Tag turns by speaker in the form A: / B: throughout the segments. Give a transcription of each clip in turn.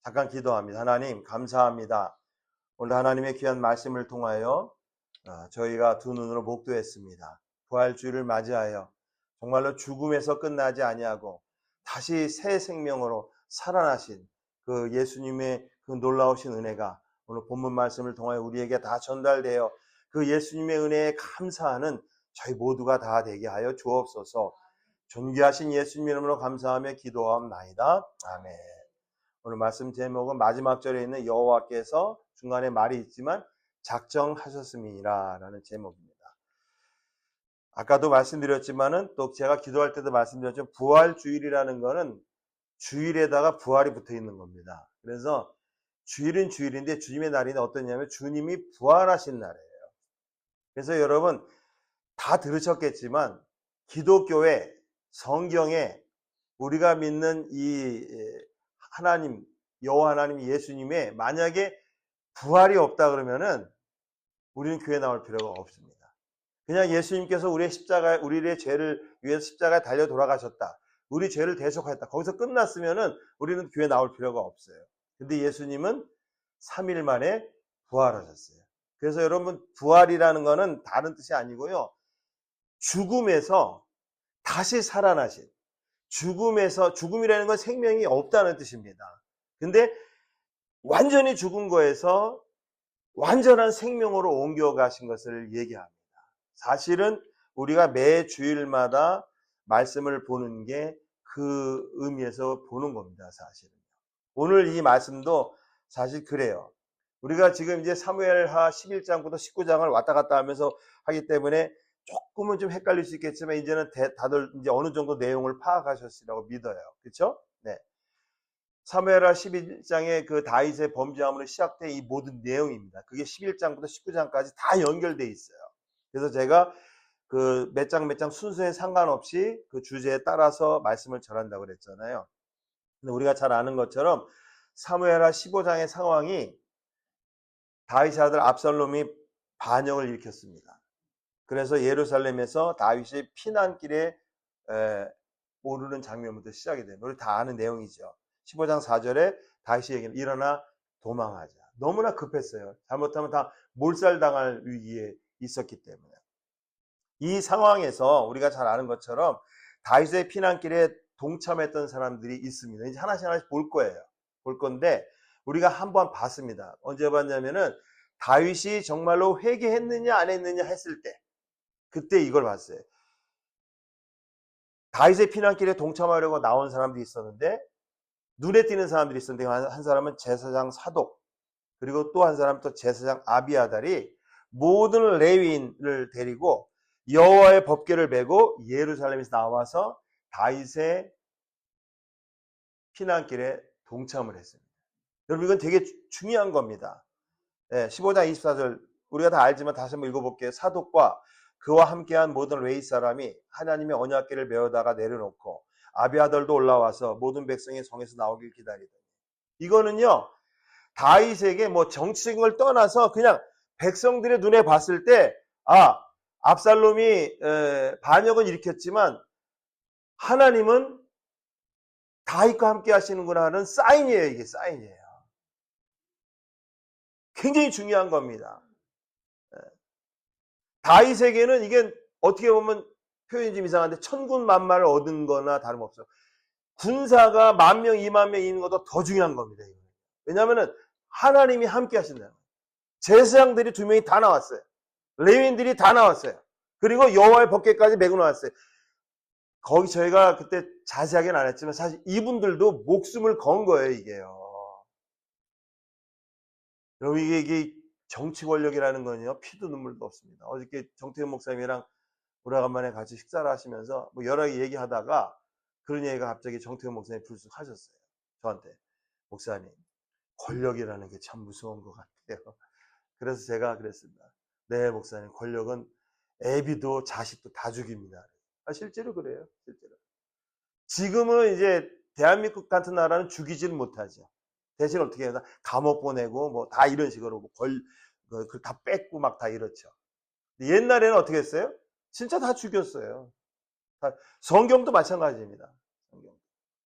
A: 잠깐 기도합니다. 하나님 감사합니다. 오늘 하나님의 귀한 말씀을 통하여 저희가 두 눈으로 목도했습니다. 부활주일을 맞이하여 정말로 죽음에서 끝나지 아니하고 다시 새 생명으로 살아나신 그 예수님의 그 놀라우신 은혜가 오늘 본문 말씀을 통하여 우리에게 다 전달되어 그 예수님의 은혜에 감사하는 저희 모두가 다 되게 하여 주옵소서. 존귀하신 예수님 이름으로 감사하며 기도하옵나이다. 아멘. 오늘 말씀 제목은 마지막 절에 있는 여호와께서 중간에 말이 있지만 작정하셨음이라 라는 제목입니다. 아까도 말씀드렸지만은 또 제가 기도할 때도 말씀드렸죠. 부활주일이라는 거는 주일에다가 부활이 붙어 있는 겁니다. 그래서 주일은 주일인데 주님의 날이 어떠냐면 주님이 부활하신 날이에요. 그래서 여러분 다 들으셨겠지만 기독교의 성경에 우리가 믿는 이 하나님, 여호와 하나님 예수님의 만약에 부활이 없다 그러면은 우리는 교회 나올 필요가 없습니다. 그냥 예수님께서 우리의 죄를 위해서 십자가에 달려 돌아가셨다. 우리 죄를 대속하였다. 거기서 끝났으면은 우리는 교회 나올 필요가 없어요. 근데 예수님은 3일 만에 부활하셨어요. 그래서 여러분 부활이라는 거는 다른 뜻이 아니고요. 죽음에서 다시 살아나신, 죽음이라는 건 생명이 없다는 뜻입니다. 근데 완전히 죽은 거에서 완전한 생명으로 옮겨가신 것을 얘기합니다. 사실은 우리가 매 주일마다 말씀을 보는 게 그 의미에서 보는 겁니다. 사실은 오늘 이 말씀도 사실 그래요. 우리가 지금 이제 사무엘하 11장부터 19장을 왔다 갔다 하면서 하기 때문에 조금은 좀 헷갈릴 수 있겠지만 이제는 다들 이제 어느 정도 내용을 파악하셨으라고 믿어요. 그렇죠? 네. 사무엘하 11장의 그 다윗의 범죄함으로 시작된 이 모든 내용입니다. 그게 11장부터 19장까지 다 연결돼 있어요. 그래서 제가 그 몇 장 순서에 상관없이 그 주제에 따라서 말씀을 전한다고 그랬잖아요. 근데 우리가 잘 아는 것처럼 사무엘하 15장의 상황이 다윗의 아들 압살롬이 반역을 일으켰습니다. 그래서 예루살렘에서 다윗이 피난길에 오르는 장면부터 시작이 됩니다. 우리 다 아는 내용이죠. 15장 4절에 다윗이 얘기합니다. 일어나 도망하자. 너무나 급했어요. 잘못하면 다 몰살당할 위기에 있었기 때문에. 이 상황에서 우리가 잘 아는 것처럼 다윗의 피난길에 동참했던 사람들이 있습니다. 이제 하나씩 볼 거예요. 볼 건데 우리가 한번 봤습니다. 언제 봤냐면은 다윗이 정말로 회개했느냐 안 했느냐 했을 때 그때 이걸 봤어요. 다윗의 피난길에 동참하려고 나온 사람들이 있었는데 눈에 띄는 사람들이 있었는데 한 사람은 제사장 사독 그리고 또 한 사람은 또 제사장 아비아달이 모든 레위인을 데리고 여호와의 법궤를 메고 예루살렘에서 나와서 다윗의 피난길에 동참을 했습니다. 여러분 이건 되게 중요한 겁니다. 15장 24절 우리가 다 알지만 다시 한번 읽어볼게요. 사독과 그와 함께한 모든 레위 사람이 하나님의 언약궤를 메어다가 내려놓고 아비아달도 올라와서 모든 백성이 성에서 나오길 기다리더니 이거는요 다윗에게 뭐 정치적인 걸 떠나서 그냥 백성들의 눈에 봤을 때 압살롬이 반역은 일으켰지만 하나님은 다윗과 함께 하시는구나 하는 사인이에요. 이게 사인이에요. 굉장히 중요한 겁니다. 다윗에게는 이게 어떻게 보면 표현이 좀 이상한데 천군만마를 얻은 거나 다름없어요. 군사가 10,000명, 20,000명 있는 것도 더 중요한 겁니다. 왜냐하면 하나님이 함께 하신다는 거예요. 제사장들이 2명이 다 나왔어요. 레위인들이 다 나왔어요. 그리고 여호와의 법궤까지 메고 나왔어요. 거기 저희가 그때 자세하게는 안 했지만 사실 이분들도 목숨을 건 거예요. 이게요. 여러분 이게 정치 권력이라는 건요. 피도 눈물도 없습니다. 어저께 정태훈 목사님이랑 오래간만에 같이 식사를 하시면서 뭐 여러 개 얘기하다가 그런 얘기가 갑자기 정태훈 목사님이 불쑥 하셨어요. 저한테. 목사님 권력이라는 게 참 무서운 것 같아요. 그래서 제가 그랬습니다. 네 목사님 권력은 애비도 자식도 다 죽입니다. 실제로 그래요. 실제로. 지금은 이제 대한민국 같은 나라는 죽이지는 못하죠. 대신 어떻게 해서 감옥 보내고 뭐 다 이런 식으로 다 뺏고 막 다 이렇죠. 옛날에는 어떻게 했어요? 진짜 다 죽였어요. 성경도 마찬가지입니다. 성경.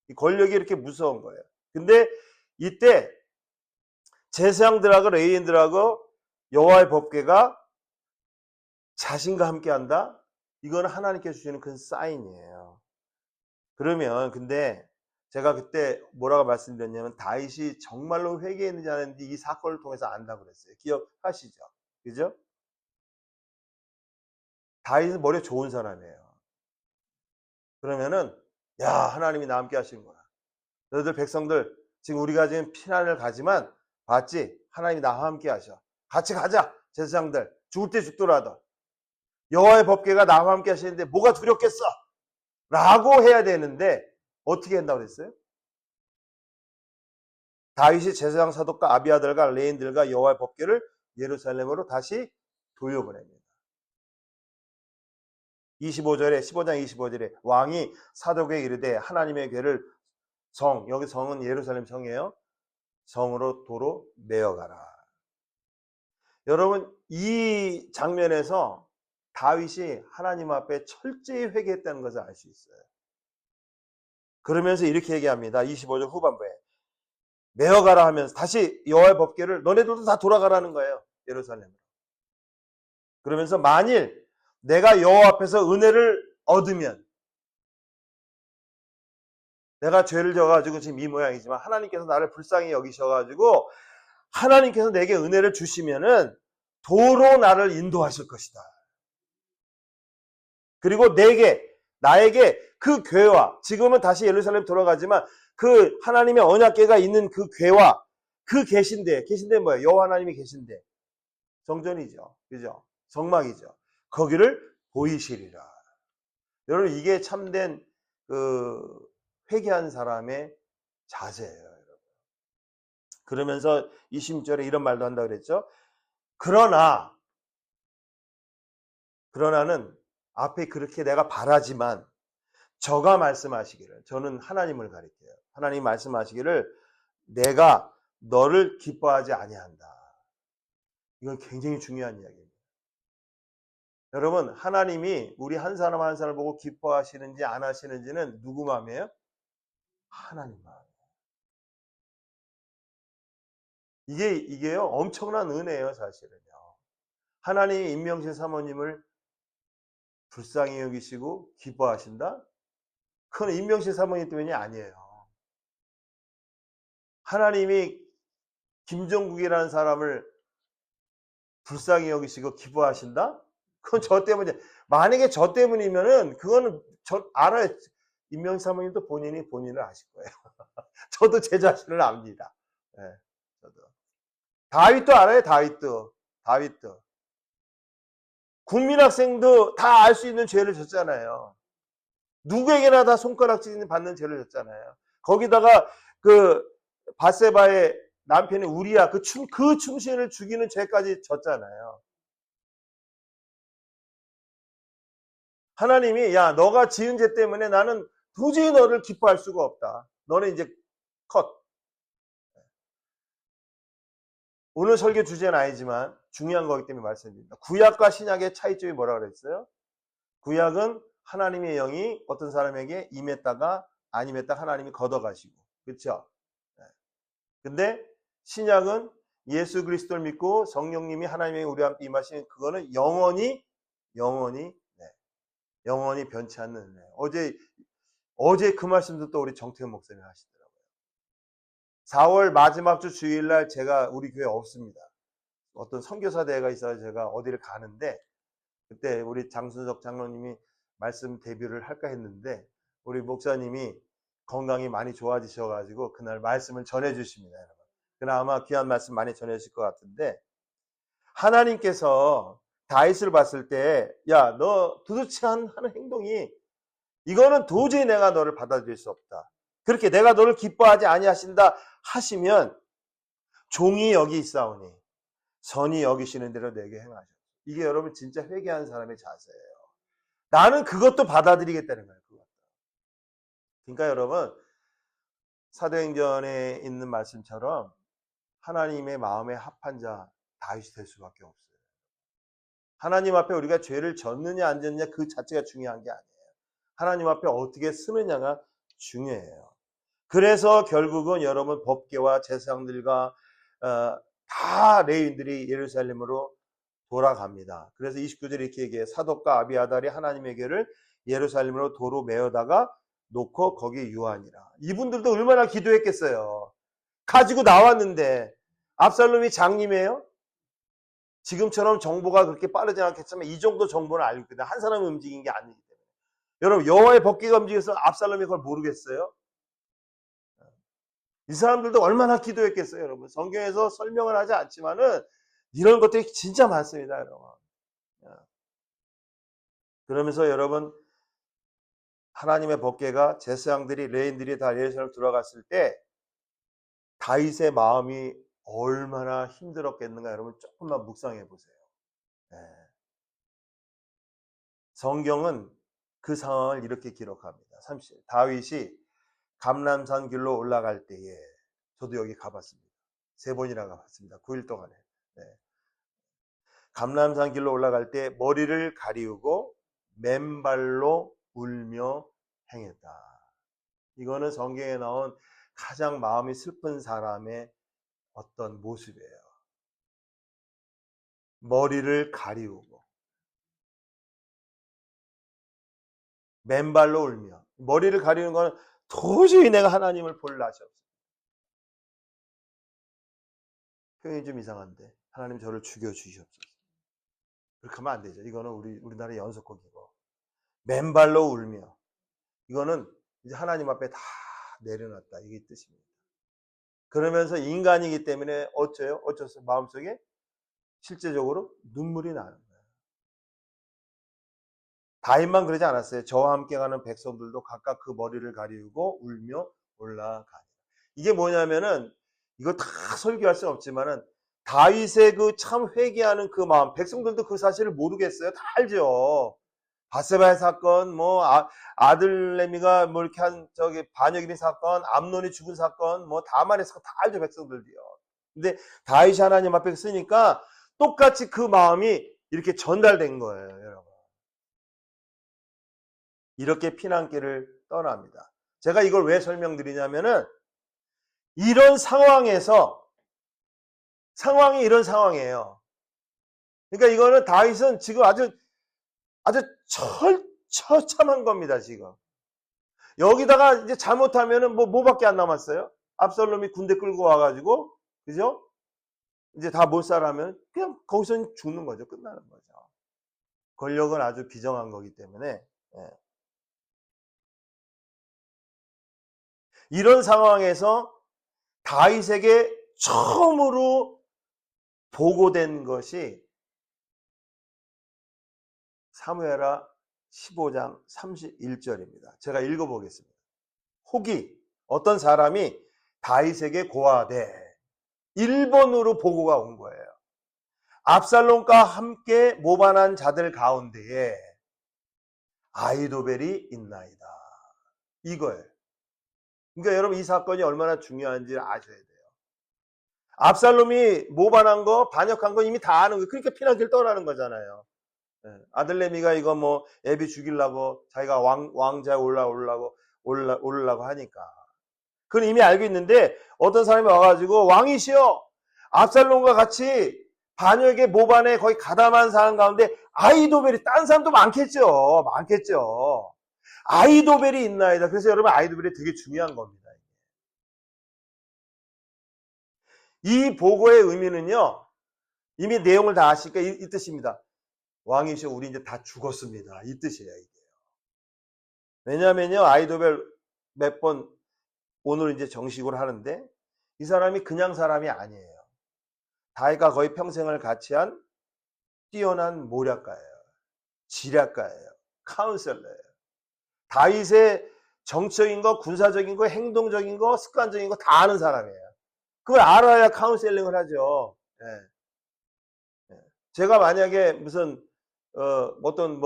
A: 이 권력이 이렇게 무서운 거예요. 근데 이때 제사장들하고 레위인들하고 여호와의 법궤가 자신과 함께한다. 이건 하나님께서 주시는 큰 사인이에요. 그러면 근데 제가 그때 뭐라고 말씀드렸냐면 다윗이 정말로 회개했는지 안 했는지 이 사건을 통해서 안다고 그랬어요. 기억하시죠? 그죠? 다윗은 머리가 좋은 사람이에요. 그러면은 야, 하나님이 나 함께 하시는구나. 너희들 백성들 지금 우리가 지금 피난을 가지만 봤지? 하나님이 나와 함께 하셔. 같이 가자. 제사장들 죽을 때 죽더라도 여호와의 법궤가 나와 함께 하시는데 뭐가 두렵겠어? 라고 해야 되는데 어떻게 한다고 그랬어요? 다윗이 제사장 사독과 아비아들과 레인들과 여호와의 법궤를 예루살렘으로 다시 돌려보냅니다. 15장 25절에 왕이 사독에게 이르되 하나님의 궤를 여기 성은 예루살렘 성이에요. 성으로 도로 메어가라. 여러분 이 장면에서 다윗이 하나님 앞에 철저히 회개했다는 것을 알 수 있어요. 그러면서 이렇게 얘기합니다. 25절 후반부에 메어가라 하면서 다시 여호와의 법궤를 너네들도 다 돌아가라는 거예요. 예루살렘으로. 그러면서 만일 내가 여호와 앞에서 은혜를 얻으면 내가 죄를 져가지고 지금 이 모양이지만 하나님께서 나를 불쌍히 여기셔가지고 하나님께서 내게 은혜를 주시면은 도로 나를 인도하실 것이다. 그리고 나에게 그 궤와 지금은 다시 예루살렘 돌아가지만 그 하나님의 언약궤가 있는 그 궤와 그 계신데 뭐예요? 여호와 하나님이 계신데 성전이죠. 그죠? 성막이죠. 거기를 보이시리라. 여러분 이게 참된 회개한 사람의 자세예요. 여러분. 그러면서 26절에 이런 말도 한다고 그랬죠. 그러나는 앞에 그렇게 내가 바라지만 저가 말씀하시기를 저는 하나님을 가리켜요. 하나님 말씀하시기를 내가 너를 기뻐하지 아니한다. 이건 굉장히 중요한 이야기입니다. 여러분 하나님이 우리 한 사람 한 사람을 보고 기뻐하시는지 안 하시는지는 누구 마음이에요? 하나님 마음이에요. 이게요 엄청난 은혜예요 사실은요. 하나님이 임명신 사모님을 불쌍히 여기시고 기뻐하신다? 그건 임명신 사모님 때문이 아니에요. 하나님이 김종국이라는 사람을 불쌍히 여기시고 기뻐하신다? 그건 저 때문이야. 만약에 저 때문이면은 그거는 저 알아요. 임명신 사모님도 본인을 아실 거예요. 저도 제 자신을 압니다. 네, 저도. 다윗도 알아요. 다윗도. 국민학생도 다 알 수 있는 죄를 졌잖아요. 누구에게나 다 손가락질 받는 죄를 졌잖아요. 거기다가 그 바세바의 남편의 우리야 그 충신을 죽이는 죄까지 졌잖아요. 하나님이 야 너가 지은 죄 때문에 나는 도저히 너를 기뻐할 수가 없다. 너는 이제 컷. 오늘 설교 주제는 아니지만 중요한 거기 때문에 말씀드립니다. 구약과 신약의 차이점이 뭐라고 그랬어요? 구약은 하나님의 영이 어떤 사람에게 임했다가 안 임했다가 하나님이 걷어가시고 그렇죠? 근데 신약은 예수 그리스도를 믿고 성령님이 하나님의 우리 함께 임하시는 그거는 영원히 변치 않는 은혜. 어제 그 말씀도 또 우리 정태현 목사님이 하시더라고요. 4월 마지막 주 주일날 제가 우리 교회 없습니다. 어떤 선교사 대회가 있어서 제가 어디를 가는데 그때 우리 장순석 장로님이 말씀 데뷔를 할까 했는데 우리 목사님이 건강이 많이 좋아지셔가지고 그날 말씀을 전해주십니다. 여러분. 그날 아마 귀한 말씀 많이 전해주실 것 같은데 하나님께서 다윗을 봤을 때 야, 너 도대체 하는 행동이 이거는 도저히 내가 너를 받아들일 수 없다. 그렇게 내가 너를 기뻐하지 아니하신다 하시면 종이 여기 있사오니 선이 여기시는 대로 내게 행하셔. 이게 여러분 진짜 회개한 사람의 자세예요. 나는 그것도 받아들이겠다는 거예요. 그러니까 여러분 사도행전에 있는 말씀처럼 하나님의 마음에 합한 자 다윗이 될 수밖에 없어요. 하나님 앞에 우리가 죄를 졌느냐 안 졌느냐 그 자체가 중요한 게 아니에요. 하나님 앞에 어떻게 쓰느냐가 중요해요. 그래서 결국은 여러분 법궤와 제사장들과 다 레위인들이 예루살렘으로 돌아갑니다. 그래서 29절에 이렇게 얘기해요. 사독과 아비아달이 하나님의 궤를 예루살렘으로 도로 메어다가 놓고 거기 유하니라. 이분들도 얼마나 기도했겠어요. 가지고 나왔는데. 압살롬이 장님이에요? 지금처럼 정보가 그렇게 빠르지 않겠지만 이 정도 정보는 알고 있거든요. 한 사람이 움직인 게 아니기 때문에. 여러분 여호와의 법궤가 움직여서 압살롬이 그걸 모르겠어요? 이 사람들도 얼마나 기도했겠어요, 여러분. 성경에서 설명을 하지 않지만은 이런 것들이 진짜 많습니다, 여러분. 그러면서 여러분 하나님의 법궤가 제사장들이 레인들이 다 예루살렘 들어갔을 때 다윗의 마음이 얼마나 힘들었겠는가 여러분 조금만 묵상해 보세요. 네. 성경은 그 상황을 이렇게 기록합니다. 30. 다윗이 감람산 길로 올라갈 때에 저도 여기 가봤습니다. 3번이나 가봤습니다. 9일 동안에. 네. 감람산 길로 올라갈 때 머리를 가리우고 맨발로 울며 행했다. 이거는 성경에 나온 가장 마음이 슬픈 사람의 어떤 모습이에요. 머리를 가리우고 맨발로 울며. 머리를 가리우는 건 도저히 내가 하나님을 볼 낯이 없어. 표현이 좀 이상한데 하나님 저를 죽여주시옵소서. 그렇게 하면 안 되죠. 이거는 우리나라의 연속곡이고. 맨발로 울며. 이거는 이제 하나님 앞에 다 내려놨다. 이게 뜻입니다. 그러면서 인간이기 때문에 어째서 마음속에 실제적으로 눈물이 나는 거예요. 다윗만 그러지 않았어요. 저와 함께 가는 백성들도 각각 그 머리를 가리우고 울며 올라가니. 이게 뭐냐면은 이거 다 설교할 수는 없지만은 다윗의 그 참 회개하는 그 마음, 백성들도 그 사실을 모르겠어요. 다 알죠. 바세바의 사건, 뭐 아들레미가 뭐 이렇게 한 반역일인 사건, 암논이 죽은 사건, 뭐 다말의 사건 다 알죠, 백성들도요. 근데 다윗이 하나님 앞에 쓰니까 똑같이 그 마음이 이렇게 전달된 거예요, 여러분. 이렇게 피난길을 떠납니다. 제가 이걸 왜 설명드리냐면은 이런 상황에서 상황이 이런 상황이에요. 그러니까 이거는 다윗은 지금 아주 처참한 겁니다, 지금. 여기다가 이제 잘못하면은 뭐밖에 안 남았어요? 압살롬이 군대 끌고 와가지고, 그죠? 이제 다 몰살하면 그냥 거기서 죽는 거죠. 끝나는 거죠. 권력은 아주 비정한 거기 때문에. 예. 이런 상황에서 다윗에게 처음으로 보고된 것이 사무엘하 15장 31절입니다. 제가 읽어보겠습니다. 혹이 어떤 사람이 다윗에게 고하되 1번으로 보고가 온 거예요. 압살롬과 함께 모반한 자들 가운데에 아히도벨이 있나이다. 이거예요. 그러니까 여러분 이 사건이 얼마나 중요한지 아셔야 돼요. 압살롬이 모반한 거, 반역한 거 이미 다 아는 거예요. 그러니까 피난길 떠나는 거잖아요. 아들레미가 이거 뭐 애비 죽이려고 자기가 왕자에 올라오려고 하니까. 그건 이미 알고 있는데 어떤 사람이 와가지고 왕이시여 압살롬과 같이 반역의 모반에 거의 가담한 사람 가운데 아히도벨이 딴 사람도 많겠죠. 아히도벨이 있나이다. 그래서 여러분 아히도벨이 되게 중요한 겁니다. 이 보고의 의미는요. 이미 내용을 다 아시니까 이 뜻입니다. 왕이시여 우리 이제 다 죽었습니다. 이 뜻이에요. 이게요. 왜냐하면요. 아히도벨 몇 번 오늘 이제 정식으로 하는데 이 사람이 그냥 사람이 아니에요. 다윗과 거의 평생을 같이 한 뛰어난 모략가예요. 지략가예요. 카운셀러예요. 다윗의 정치적인 거, 군사적인 거, 행동적인 거, 습관적인 거 다 아는 사람이에요. 그걸 알아야 카운셀링을 하죠. 예. 제가 만약에 무슨 어떤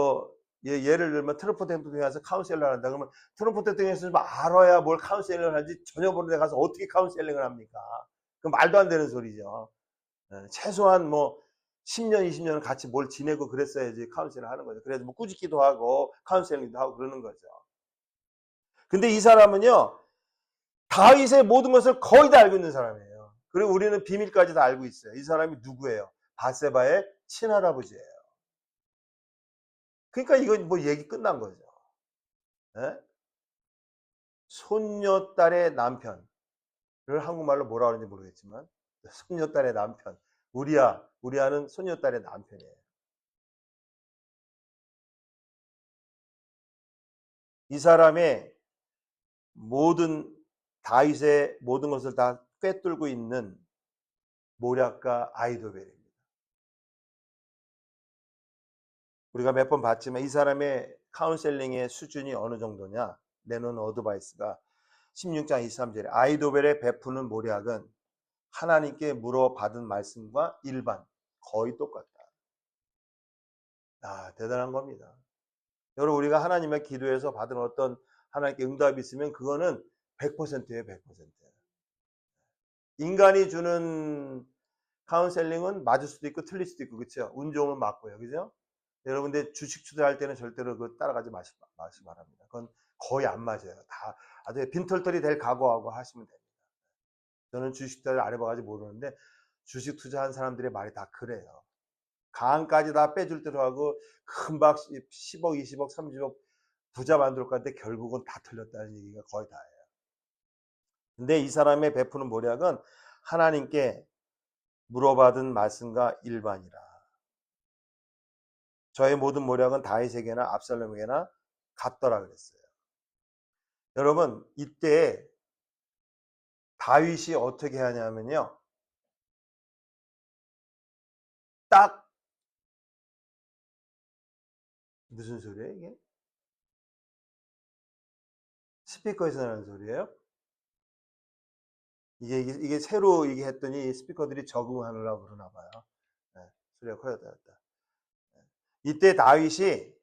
A: 예를 들면 트럼프 대통령이 가서 카운셀링을 한다 그러면 트럼프 대통령이 좀 알아야 뭘 카운셀링을 하지 전혀 모르는 데 가서 어떻게 카운셀링을 합니까? 그 말도 안 되는 소리죠. 최소한 10년, 20년은 같이 뭘 지내고 그랬어야지 카운셀링을 하는 거죠. 그래서 꾸짖기도 하고 카운셀링도 하고 그러는 거죠. 근데 이 사람은요, 다윗의 모든 것을 거의 다 알고 있는 사람이에요. 그리고 우리는 비밀까지 다 알고 있어요. 이 사람이 누구예요? 바세바의 친할아버지예요. 그러니까 이건 뭐 얘기 끝난 거죠. 네? 손녀딸의 남편을 한국말로 뭐라 그러는지 모르겠지만 손녀딸의 남편, 우리아는 손녀딸의 남편이에요. 이 사람의 다윗의 모든 것을 다 꿰뚫고 있는 모략가 아이도벨입니다. 우리가 몇 번 봤지만 이 사람의 카운셀링의 수준이 어느 정도냐? 내놓은 어드바이스가 16장 23절에 아이도벨의 베푸는 모략은 하나님께 물어받은 말씀과 일반 거의 똑같다. 대단한 겁니다. 여러분, 우리가 하나님의 기도에서 받은 어떤 하나님께 응답이 있으면 그거는 100%예요, 100%. 인간이 주는 카운셀링은 맞을 수도 있고 틀릴 수도 있고, 그렇죠? 운 좋으면 맞고요, 그죠? 여러분들 주식 투자할 때는 절대로 그 따라가지 마시기 바랍니다. 그건 거의 안 맞아요. 다 아주 빈털털이 될 각오하고 하시면 됩니다. 저는 주식 투자를 안 해봐가지고 모르는데 주식 투자한 사람들의 말이 다 그래요. 강까지 다 빼줄 대로 하고 금방 10억, 20억, 30억 부자 만들 것 같은데 결국은 다 틀렸다는 얘기가 거의 다예요. 근데 이 사람의 베푸는 모략은 하나님께 물어받은 말씀과 일반이라. 저의 모든 모략은 다윗에게나 압살롬에게나 같더라 그랬어요. 여러분, 이때 다윗이 어떻게 하냐면요. 딱 무슨 소리예요 이게? 스피커에서 나는 소리예요? 이게 새로 이게 했더니 스피커들이 적응하느라고 그러나 봐요. 네, 소리가 커졌다. 네. 이때 다윗이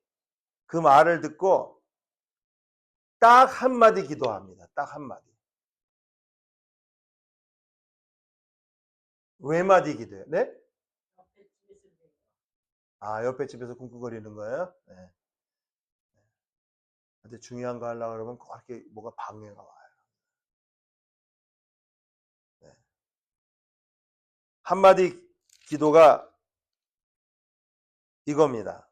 A: 그 말을 듣고 딱 한마디 기도합니다. 딱 한마디. 외마디 기도예요. 네? 옆에 집에서 쿵쿵거리는 거예요? 네. 근데 중요한 거 하려고 그러면 그렇게 뭐가 방해가 와요. 네. 한마디 기도가 이겁니다.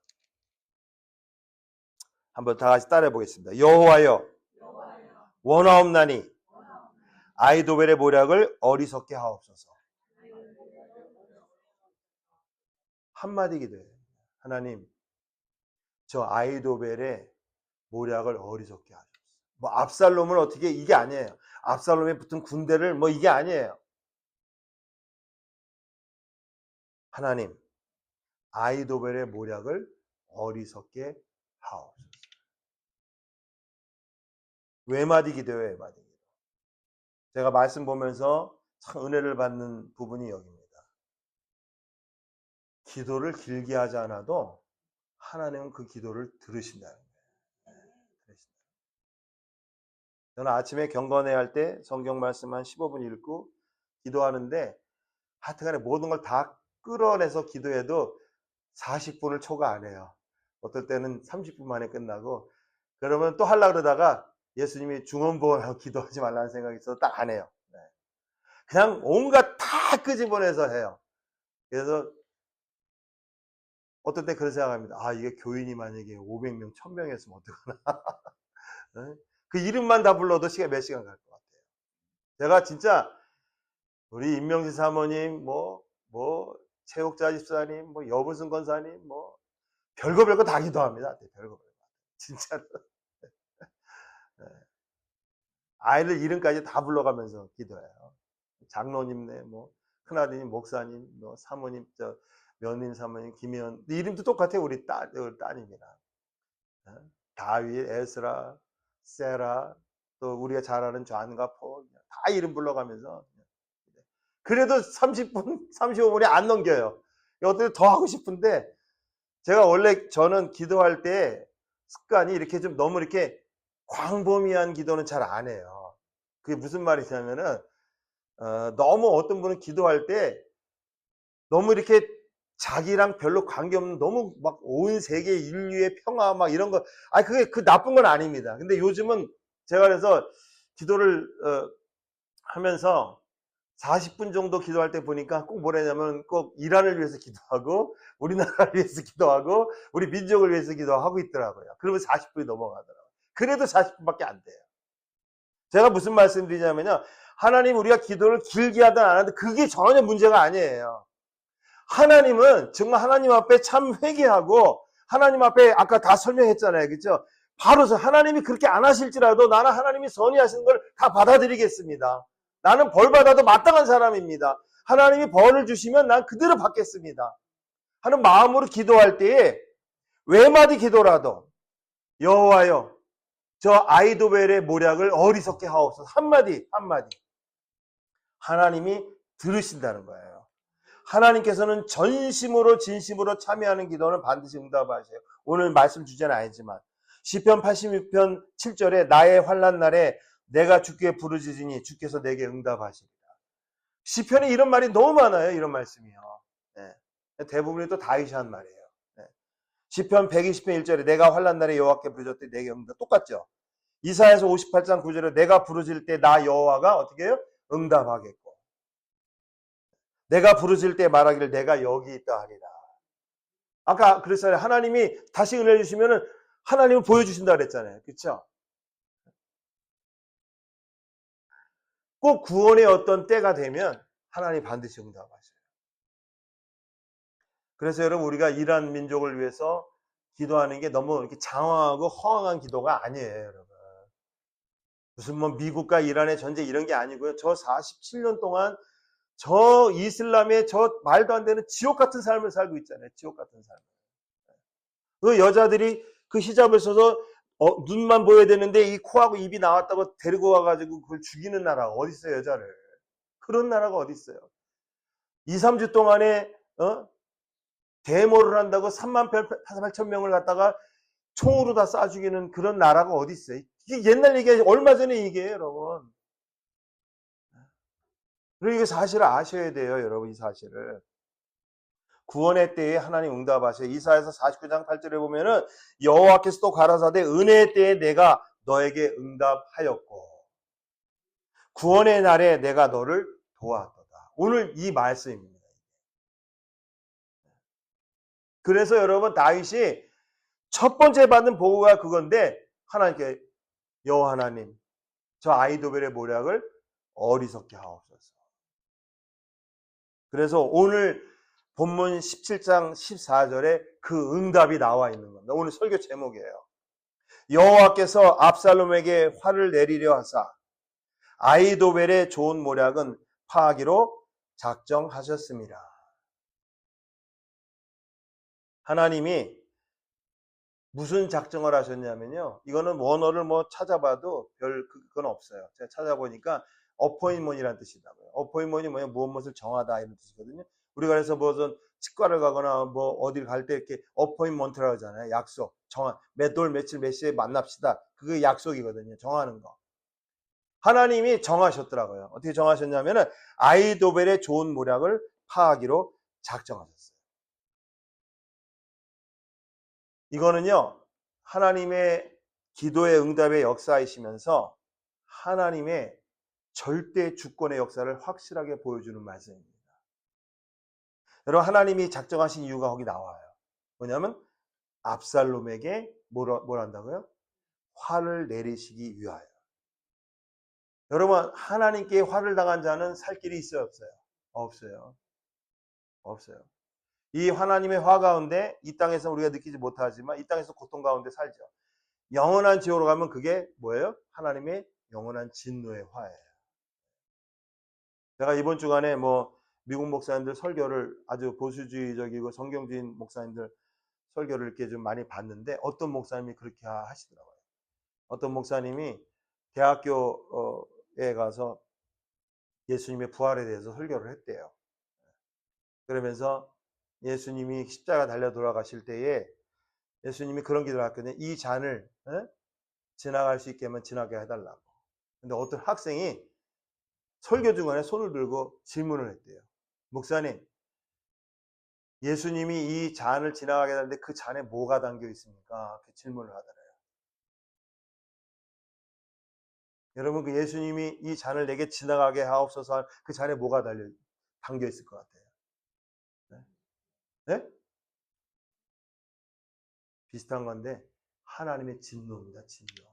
A: 한번 다 같이 따라해 보겠습니다. 여호와여, 원하옵나니 아이도벨의 모략을 어리석게 하옵소서. 한마디 기도예요. 하나님, 저 아이도벨의 모략을 어리석게 하소서. 뭐 압살롬을 어떻게, 이게 아니에요. 압살롬에 붙은 군대를 뭐 이게 아니에요. 하나님, 아이도벨의 모략을 어리석게 하옵소서. 외마디 기도예요, 외마디 기도. 제가 말씀 보면서 참 은혜를 받는 부분이 여기입니다. 기도를 길게 하지 않아도 하나님은 그 기도를 들으신다는 거예요. 저는 아침에 경건회 할 때 성경 말씀 한 15분 읽고 기도하는데 하여튼간에 모든 걸 다 끌어내서 기도해도 40분을 초과 안 해요. 어떨 때는 30분 만에 끝나고, 그러면 또 하려고 그러다가 예수님이 중언부언하고 기도하지 말라는 생각이 있어서 딱 안 해요. 그냥 온갖 다 끄집어내서 해요. 그래서 어떨 때 그런 생각합니다. 이게 교인이 만약에 500명, 1000명이었으면 어떡하나. 그 이름만 다 불러도 몇 시간 갈 것 같아요. 제가 진짜 우리 임명진 사모님, 최옥자 집사님, 여분순 권사님, 별거 다 기도합니다. 별거. 진짜로. 아이들 이름까지 다 불러가면서 기도해요. 장로님네, 큰아드님, 목사님, 사모님, 며느님, 사모님, 김혜연. 이름도 똑같아요. 우리 따님이랑. 다윗, 에스라, 세라, 또 우리가 잘 아는 존과 폴, 다 이름 불러가면서. 그래도 30분, 35분이 안 넘겨요. 어떻게 더 하고 싶은데, 저는 기도할 때 습관이 이렇게 좀 너무 이렇게 광범위한 기도는 잘 안 해요. 그게 무슨 말이냐면은, 너무 어떤 분은 기도할 때 너무 이렇게 자기랑 별로 관계없는 너무 막 온 세계 인류의 평화 막 이런 거, 그게 그 나쁜 건 아닙니다. 근데 요즘은 제가 그래서 기도를 하면서 40분 정도 기도할 때 보니까 꼭 뭐라냐면 꼭 이란을 위해서 기도하고 우리나라를 위해서 기도하고 우리 민족을 위해서 기도하고 있더라고요. 그러면 40분이 넘어가더라고요. 그래도 40분밖에 안 돼요. 제가 무슨 말씀 드리냐면요. 하나님 우리가 기도를 길게 하든 안 하든 그게 전혀 문제가 아니에요. 하나님은 정말 하나님 앞에 참 회개하고 하나님 앞에 아까 다 설명했잖아요. 그렇죠? 바로 하나님이 그렇게 안 하실지라도 나는 하나님이 선의하시는 걸 다 받아들이겠습니다. 나는 벌 받아도 마땅한 사람입니다. 하나님이 벌을 주시면 난 그대로 받겠습니다. 하는 마음으로 기도할 때에 외마디 기도라도 여호와여 저 아이도벨의 모략을 어리석게 하옵소서 한마디 하나님이 들으신다는 거예요. 하나님께서는 전심으로 진심으로 참여하는 기도는 반드시 응답하세요. 오늘 말씀 주제는 아니지만 시편 86편 7절에 나의 환난 날에 내가 주께 부르짖으니 주께서 내게 응답하시리라. 시편에 이런 말이 너무 많아요. 이런 말씀이요. 네. 대부분이 또 다윗이 한 말이에요. 네. 시편 120편 1절에 내가 환난 날에 여호와께 부르짖을 때 내게 응답. 똑같죠. 이사야서 58장 9절에 내가 부르짖을 때 나 여호와가 어떻게 해요? 응답하겠고 내가 부르짖을 때 말하기를 내가 여기 있다 하리라. 아까 그랬어요. 하나님이 다시 은혜 주시면은 하나님을 보여주신다 그랬잖아요. 그렇죠? 꼭 구원의 어떤 때가 되면 하나님 반드시 응답하셔요. 그래서 여러분 우리가 이란 민족을 위해서 기도하는 게 너무 이렇게 장황하고 허황한 기도가 아니에요, 여러분. 무슨 뭐 미국과 이란의 전쟁 이런 게 아니고요. 저 47년 동안 저 이슬람의 저 말도 안 되는 지옥 같은 삶을 살고 있잖아요. 지옥 같은 삶. 그 여자들이 그 히잡을 써서 눈만 보여야 되는데 이 코하고 입이 나왔다고 데리고 와가지고 그걸 죽이는 나라가 어디 있어요, 여자를. 그런 나라가 어디 있어요. 2, 3주 동안에 데모를 한다고 3만 8천 명을 갖다가 총으로 다 쏴 죽이는 그런 나라가 어디 있어요. 이게 옛날 얘기예요. 얼마 전에 얘기예요, 여러분. 그리고 이게 사실을 아셔야 돼요, 여러분, 이 사실을. 구원의 때에 하나님 응답하셔요. 이사야서 49장 8절에 보면은 여호와께서 또 가라사대 은혜의 때에 내가 너에게 응답하였고 구원의 날에 내가 너를 도왔도다. 오늘 이 말씀입니다. 그래서 여러분 다윗이 첫 번째 받는 보고가 그건데 하나님께 여호와 하나님 저 아이도벨의 모략을 어리석게 하옵소서. 그래서 오늘 본문 17장 14절에 그 응답이 나와 있는 겁니다. 오늘 설교 제목이에요. 여호와께서 압살롬에게 화를 내리려 하사 아이도벨의 좋은 모략은 파하기로 작정하셨습니다. 하나님이 무슨 작정을 하셨냐면요. 이거는 원어를 뭐 찾아봐도 별 그건 없어요. 제가 찾아보니까 어포인먼이라는 뜻이라고요. 어포인먼이 뭐냐 무엇을 정하다 이런 뜻이거든요. 우리가 그래서 무슨 치과를 가거나 뭐 어딜 갈 때 이렇게 어포인먼트라고 하잖아요. 약속, 정한 몇 월 며칠 몇 시에 만납시다. 그게 약속이거든요. 정하는 거. 하나님이 정하셨더라고요. 어떻게 정하셨냐면은 아이도벨의 좋은 모략을 파하기로 작정하셨어요. 이거는요, 하나님의 기도의 응답의 역사이시면서 하나님의 절대 주권의 역사를 확실하게 보여주는 말씀입니다. 여러분, 하나님이 작정하신 이유가 거기 나와요. 뭐냐면, 압살롬에게 뭘 한다고요? 화를 내리시기 위하여. 여러분, 하나님께 화를 당한 자는 살 길이 있어요, 없어요? 없어요. 없어요. 이 하나님의 화 가운데 이 땅에서 우리가 느끼지 못하지만 이 땅에서 고통 가운데 살죠. 영원한 지옥으로 가면 그게 뭐예요? 하나님의 영원한 진노의 화예요. 제가 이번 주간에 뭐 미국 목사님들 설교를 아주 보수주의적이고 성경주의 목사님들 설교를 이렇게 좀 많이 봤는데 어떤 목사님이 그렇게 하시더라고요. 어떤 목사님이 대학교에 가서 예수님의 부활에 대해서 설교를 했대요. 그러면서 예수님이 십자가 달려 돌아가실 때에 예수님이 그런 기도를 했거든요. 이 잔을 지나갈 수 있게 하면 지나게 해달라고. 근데 어떤 학생이 설교 중간에 손을 들고 질문을 했대요. 목사님, 예수님이 이 잔을 지나가게 하는데 그 잔에 뭐가 담겨 있습니까? 그 질문을 하더래요. 여러분, 그 예수님이 이 잔을 내게 지나가게 하옵소서, 그 잔에 뭐가 담겨 있을 것 같아요? 네? 네? 비슷한 건데 하나님의 진노입니다. 진노.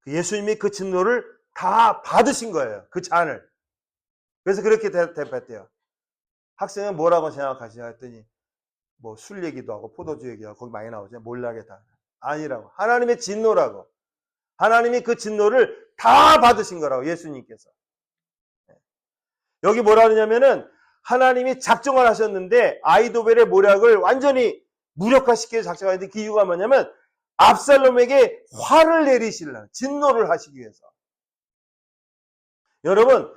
A: 그 예수님이 그 진노를 다 받으신 거예요. 그 잔을. 그래서 그렇게 대답했대요. 학생은 뭐라고 생각하시냐 했더니 뭐 술 얘기도 하고 포도주 얘기하고 거기 많이 나오죠. 몰락에다. 아니라고. 하나님의 진노라고. 하나님이 그 진노를 다 받으신 거라고, 예수님께서. 여기 뭐라 하냐면은 하나님이 작정을 하셨는데 아히도벨의 모략을 완전히 무력화시키기 작정하는데 그 이유가 뭐냐면 압살롬에게 화를 내리시려는, 진노를 하시기 위해서. 여러분,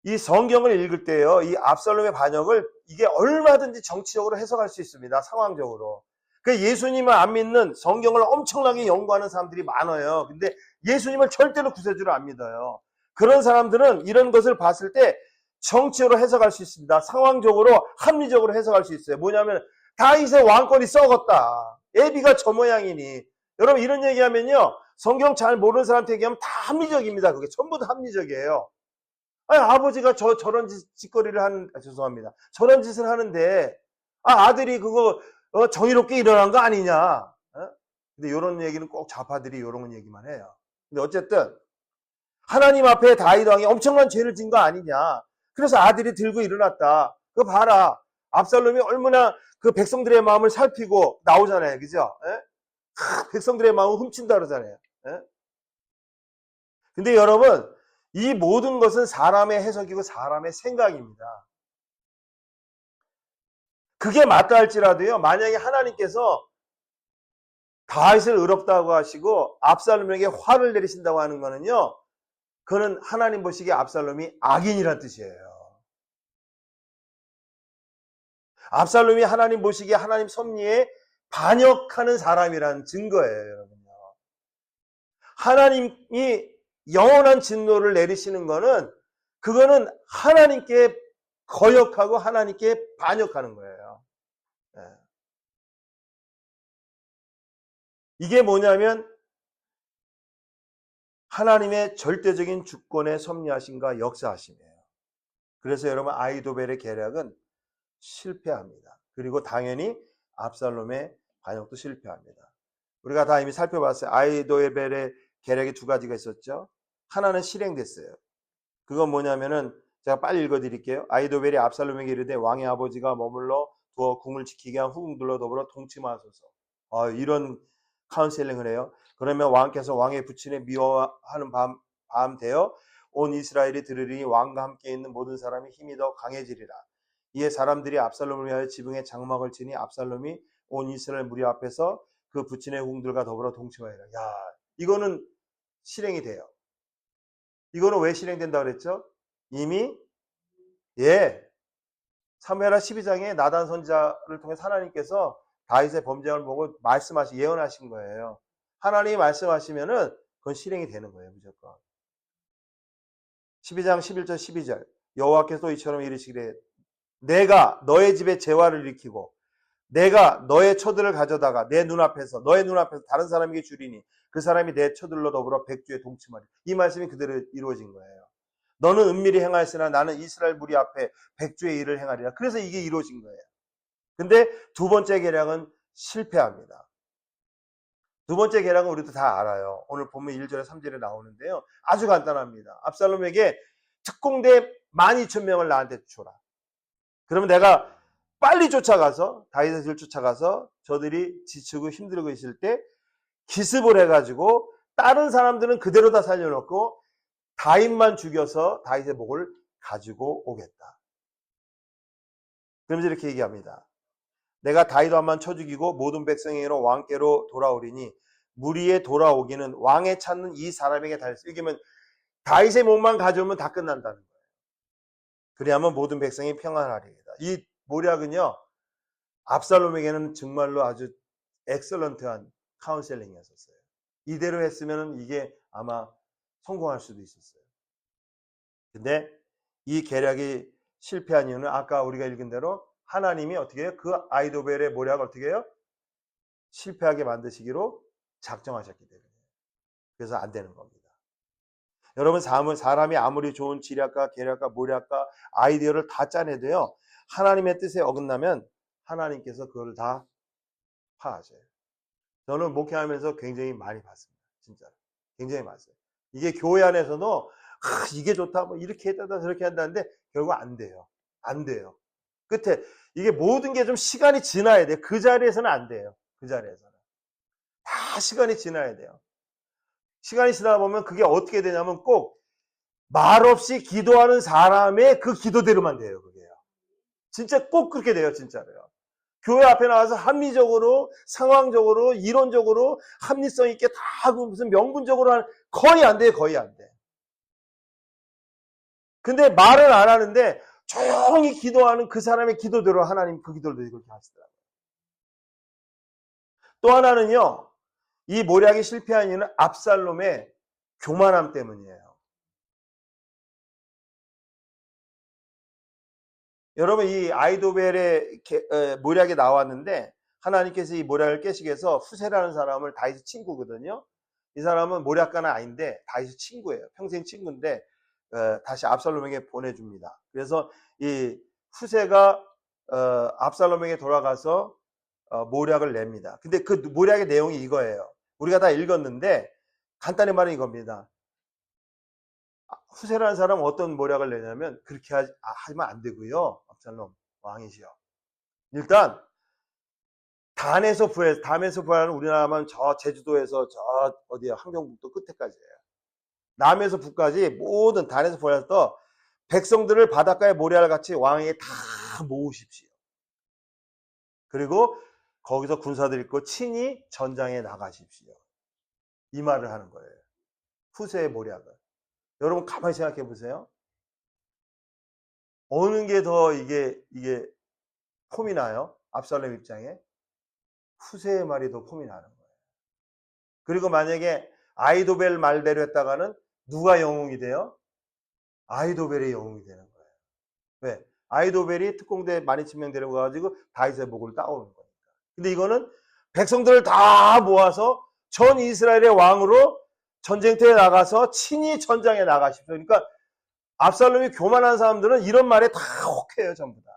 A: 이 성경을 읽을 때요, 이 압살롬의 반역을 이게 얼마든지 정치적으로 해석할 수 있습니다. 상황적으로. 그 예수님을 안 믿는, 성경을 엄청나게 연구하는 사람들이 많아요. 근데 예수님을 절대로 구세주를 안 믿어요. 그런 사람들은 이런 것을 봤을 때 정치적으로 해석할 수 있습니다. 상황적으로, 합리적으로 해석할 수 있어요. 뭐냐면 다윗의 왕권이 썩었다. 애비가 저 모양이니. 여러분, 이런 얘기하면요, 성경 잘 모르는 사람한테 얘기하면 다 합리적입니다. 그게 전부 다 합리적이에요. 아니, 아버지가 저런 짓거리를 죄송합니다. 저런 짓을 하는데, 아들이 그거, 정의롭게 일어난 거 아니냐. 근데 이런 얘기는 꼭 좌파들이 이런 얘기만 해요. 근데 어쨌든, 하나님 앞에 다윗 왕이 엄청난 죄를 진 거 아니냐. 그래서 아들이 들고 일어났다. 그거 봐라. 압살롬이 얼마나 그 백성들의 마음을 살피고 나오잖아요. 그죠? 백성들의 마음을 훔친다 그러잖아요. 근데 여러분, 이 모든 것은 사람의 해석이고 사람의 생각입니다. 그게 맞다 할지라도요, 만약에 하나님께서 다윗을 의롭다고 하시고 압살롬에게 화를 내리신다고 하는 거는요, 그거는 하나님 보시기에 압살롬이 악인이란 뜻이에요. 압살롬이 하나님 보시기에 하나님 섭리에 반역하는 사람이란 증거예요, 여러분요. 하나님이 영원한 진노를 내리시는 거는, 그거는 하나님께 거역하고 하나님께 반역하는 거예요. 이게 뭐냐면 하나님의 절대적인 주권의 섭리하심과 역사하심이에요. 그래서 여러분, 아히도벨의 계략은 실패합니다. 그리고 당연히 압살롬의 반역도 실패합니다. 우리가 다 이미 살펴봤어요. 아히도벨의 계략이 두 가지가 있었죠. 하나는 실행됐어요. 그건 뭐냐면은 제가 빨리 읽어드릴게요. 아히도벨이 압살롬에게 이르되 왕의 아버지가 머물러 두어 궁을 지키게 한 후궁들로 더불어 동침하소서. 이런 카운셀링을 해요. 그러면 왕께서 왕의 부친에 미워하는 밤 되어 온 이스라엘이 들으리니 왕과 함께 있는 모든 사람이 힘이 더 강해지리라. 이에 사람들이 압살롬을 위하여 지붕에 장막을 치니 압살롬이 온 이스라엘 무리 앞에서 그 부친의 후궁들과 더불어 동침하리라. 야, 이거는 실행이 돼요. 이거는 왜 실행된다 그랬죠? 이미 사무엘하 12장에 나단 선지자를 통해 하나님께서 다윗의 범죄를 보고 예언하신 거예요. 하나님이 말씀하시면은 그건 실행이 되는 거예요, 무조건. 12장 11절 12절 여호와께서 이처럼 이르시기를 내가 너의 집에 재화를 일으키고 내가 너의 처들을 가져다가 너의 눈앞에서 다른 사람에게 주리니 그 사람이 내 처들로 더불어 백주에 동침하리. 이 말씀이 그대로 이루어진 거예요. 너는 은밀히 행하였으나 나는 이스라엘 무리 앞에 백주의 일을 행하리라. 그래서 이게 이루어진 거예요. 근데 두 번째 계략은 실패합니다. 두 번째 계략은 우리도 다 알아요. 오늘 보면 1절에 3절에 나오는데요. 아주 간단합니다. 압살롬에게 특공대 12,000명을 나한테 줘라. 그러면 내가 빨리 쫓아가서 다윗을 쫓아가서 저들이 지치고 힘들고 있을 때 기습을 해가지고 다른 사람들은 그대로 다 살려놓고 다윗만 죽여서 다윗의 목을 가지고 오겠다. 그러면서 이렇게 얘기합니다. 내가 다윗 왕만 쳐 죽이고 모든 백성에게로 왕께로 돌아오리니 무리에 돌아오기는 왕에 찾는 이 사람에게 달렸어. 이기면 다윗의 목만 가져오면 다 끝난다는 거예요. 그래야만 모든 백성이 평안하리이다. 이 모략은요, 압살롬에게는 정말로 아주 엑설런트한 카운셀링이었어요. 이대로 했으면 이게 아마 성공할 수도 있었어요. 근데 이 계략이 실패한 이유는 아까 우리가 읽은 대로 하나님이 어떻게 해요? 그 아히도벨의 모략을 어떻게 해요? 실패하게 만드시기로 작정하셨기 때문에. 그래서 안 되는 겁니다. 여러분, 사람이 아무리 좋은 지략가, 계략가, 모략가, 아이디어를 다 짜내도요, 하나님의 뜻에 어긋나면 하나님께서 그걸 다 파하셔요. 저는 목회하면서 굉장히 많이 봤습니다. 진짜로. 굉장히 많았어요. 이게 교회 안에서도 이게 좋다, 뭐 이렇게 했다, 저렇게 한다는데 결국 안 돼요. 안 돼요. 끝에 이게 모든 게 좀 시간이 지나야 돼요. 그 자리에서는 안 돼요. 그 자리에서는. 다 시간이 지나야 돼요. 시간이 지나다 보면 그게 어떻게 되냐면 꼭 말없이 기도하는 사람의 그 기도대로만 돼요. 그게요. 진짜 꼭 그렇게 돼요. 진짜로요. 교회 앞에 나와서 합리적으로, 상황적으로, 이론적으로 합리성 있게 다 무슨 명분적으로 거의 안 돼요. 거의 안 돼. 근데 말은 안 하는데 조용히 기도하는 그 사람의 기도대로 하나님 그 기도를 그렇게 하시더라고요. 또 하나는요. 이 모략이 실패한 이유는 압살롬의 교만함 때문이에요. 여러분, 이 아이도벨의 모략이 나왔는데 하나님께서 이 모략을 깨시게 해서 후세라는 사람을 다윗의 친구거든요. 이 사람은 모략가는 아닌데 다윗의 친구예요. 평생 친구인데 다시 압살롬에게 보내줍니다. 그래서 이 후세가 압살롬에게 돌아가서 모략을 냅니다. 근데 그 모략의 내용이 이거예요. 우리가 다 읽었는데 간단히 말은 이겁니다. 후세라는 사람은 어떤 모략을 내냐면 그렇게 하면 안 되고요. 압살롬 왕이시여. 일단 담에서 부하는 우리나라만 저 제주도에서 저 어디야 함경북도 끝에까지예요. 남에서 북까지 모든 단에서 부하여서 백성들을 바닷가에 모래알 같이 왕에게 다 모으십시오. 그리고 거기서 군사들 있고 친히 전장에 나가십시오. 이 말을 하는 거예요. 후세의 모략을. 여러분 가만히 생각해 보세요. 어느 게 더 이게 폼이 나요? 압살롬 입장에 후세의 말이 더 폼이 나는 거예요. 그리고 만약에 아이도벨 말대로 했다가는 누가 영웅이 돼요? 아이도벨의 영웅이 되는 거예요. 왜? 아이도벨이 특공대 많이 친명 데려가가지고 다윗의 목을 따오는 거니까. 근데 이거는 백성들을 다 모아서 전 이스라엘의 왕으로 전쟁터에 나가서 친히 전장에 나가십시오. 그러니까 압살롬이 교만한 사람들은 이런 말에 다 혹해요, 전부 다.